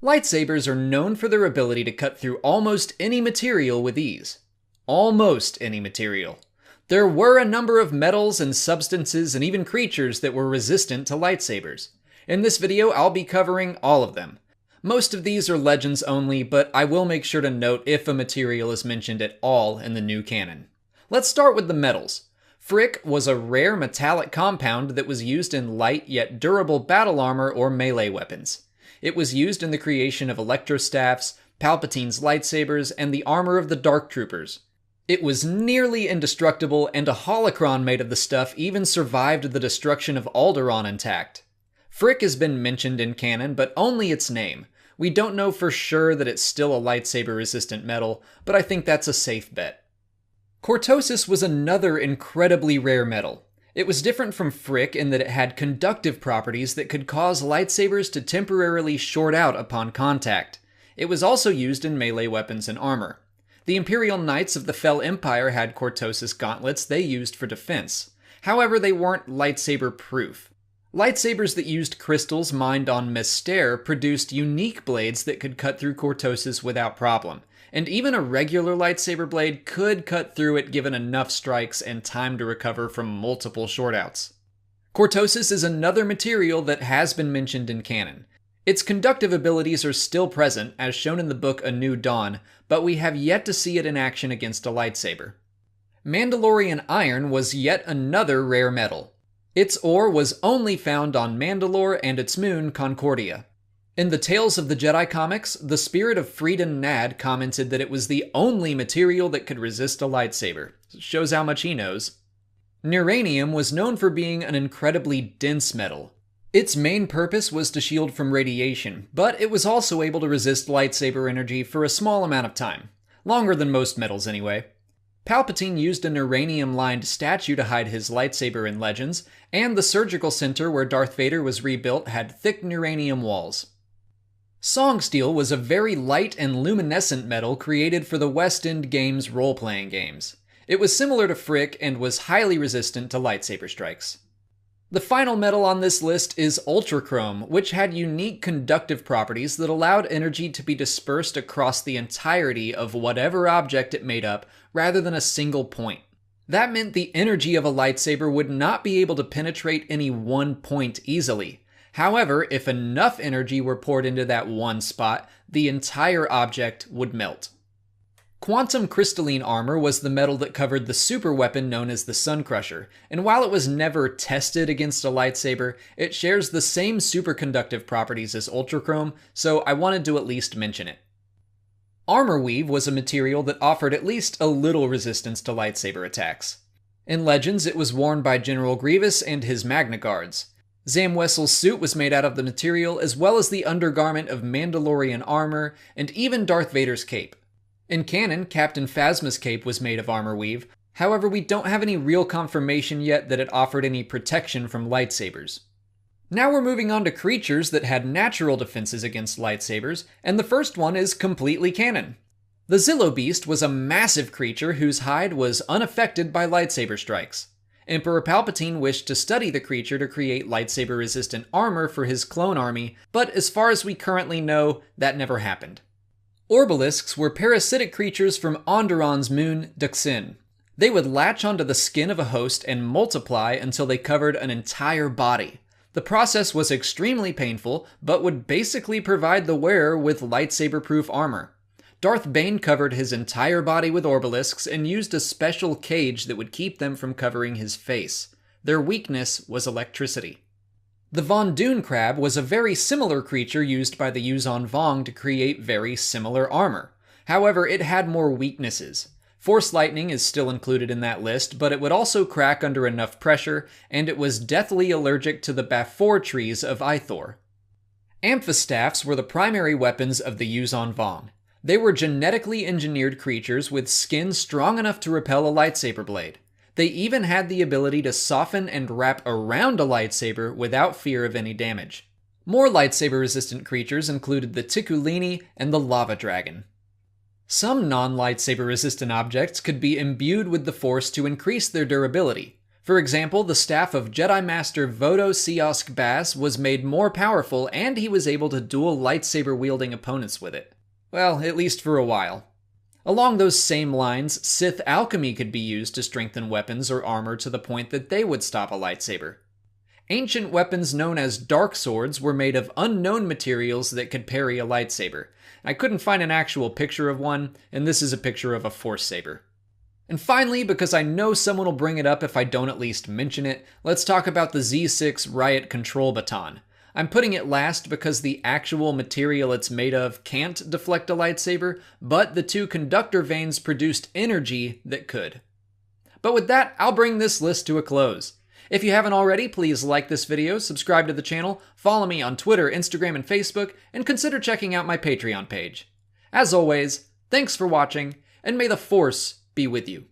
Lightsabers are known for their ability to cut through almost any material with ease. Almost any material. There were a number of metals and substances and even creatures that were resistant to lightsabers. In this video, I'll be covering all of them. Most of these are legends only, but I will make sure to note if a material is mentioned at all in the new canon. Let's start with the metals. Frick was a rare metallic compound that was used in light yet durable battle armor or melee weapons. It was used in the creation of electrostaffs, Palpatine's lightsabers, and the armor of the Dark Troopers. It was nearly indestructible, and a holocron made of the stuff even survived the destruction of Alderaan intact. Frick has been mentioned in canon, but only its name. We don't know for sure that it's still a lightsaber-resistant metal, but I think that's a safe bet. Cortosis was another incredibly rare metal. It was different from Frick in that it had conductive properties that could cause lightsabers to temporarily short out upon contact. It was also used in melee weapons and armor. The Imperial Knights of the Fel Empire had Cortosis gauntlets they used for defense. However, they weren't lightsaber-proof. Lightsabers that used crystals mined on Mystere produced unique blades that could cut through Cortosis without problem, and even a regular lightsaber blade could cut through it given enough strikes and time to recover from multiple shortouts. Cortosis is another material that has been mentioned in canon. Its conductive abilities are still present, as shown in the book A New Dawn, but we have yet to see it in action against a lightsaber. Mandalorian iron was yet another rare metal. Its ore was only found on Mandalore and its moon, Concordia. In the Tales of the Jedi comics, the spirit of Freedon Nad commented that it was the only material that could resist a lightsaber. It shows how much he knows. Neuranium was known for being an incredibly dense metal. Its main purpose was to shield from radiation, but it was also able to resist lightsaber energy for a small amount of time. Longer than most metals anyway. Palpatine used a neuranium-lined statue to hide his lightsaber in Legends, and the surgical center where Darth Vader was rebuilt had thick neuranium walls. Songsteel was a very light and luminescent metal created for the West End Games role-playing games. It was similar to Frick and was highly resistant to lightsaber strikes. The final metal on this list is ultrachrome, which had unique conductive properties that allowed energy to be dispersed across the entirety of whatever object it made up, rather than a single point. That meant the energy of a lightsaber would not be able to penetrate any one point easily. However, if enough energy were poured into that one spot, the entire object would melt. Quantum crystalline armor was the metal that covered the super weapon known as the Sun Crusher, and while it was never tested against a lightsaber, it shares the same superconductive properties as ultrachrome, so I wanted to at least mention it. Armor weave was a material that offered at least a little resistance to lightsaber attacks. In Legends, it was worn by General Grievous and his Magna Guards. Zam Wesell's suit was made out of the material, as well as the undergarment of Mandalorian armor, and even Darth Vader's cape. In canon, Captain Phasma's cape was made of armor weave, however we don't have any real confirmation yet that it offered any protection from lightsabers. Now we're moving on to creatures that had natural defenses against lightsabers, and the first one is completely canon. The Zillo Beast was a massive creature whose hide was unaffected by lightsaber strikes. Emperor Palpatine wished to study the creature to create lightsaber-resistant armor for his clone army, but as far as we currently know, that never happened. Orbalisks were parasitic creatures from Onderaan's moon, Duxin. They would latch onto the skin of a host and multiply until they covered an entire body. The process was extremely painful, but would basically provide the wearer with lightsaber-proof armor. Darth Bane covered his entire body with Orbalisks and used a special cage that would keep them from covering his face. Their weakness was electricity. The Von Dune crab was a very similar creature used by the Yuuzhan Vong to create very similar armor. However, it had more weaknesses. Force lightning is still included in that list, but it would also crack under enough pressure, and it was deathly allergic to the Bafor trees of Ithor. Amphistaffs were the primary weapons of the Yuuzhan Vong. They were genetically engineered creatures with skin strong enough to repel a lightsaber blade. They even had the ability to soften and wrap around a lightsaber without fear of any damage. More lightsaber-resistant creatures included the Tikulini and the Lava Dragon. Some non-lightsaber-resistant objects could be imbued with the Force to increase their durability. For example, the staff of Jedi Master Vodo Siosk Bass was made more powerful, and he was able to duel lightsaber-wielding opponents with it. Well, at least for a while. Along those same lines, Sith alchemy could be used to strengthen weapons or armor to the point that they would stop a lightsaber. Ancient weapons known as dark swords were made of unknown materials that could parry a lightsaber. I couldn't find an actual picture of one, and this is a picture of a force saber. And finally, because I know someone will bring it up if I don't at least mention it, let's talk about the Z6 Riot Control Baton. I'm putting it last because the actual material it's made of can't deflect a lightsaber, but the two conductor vanes produced energy that could. But with that, I'll bring this list to a close. If you haven't already, please like this video, subscribe to the channel, follow me on Twitter, Instagram, and Facebook, and consider checking out my Patreon page. As always, thanks for watching, and may the Force be with you.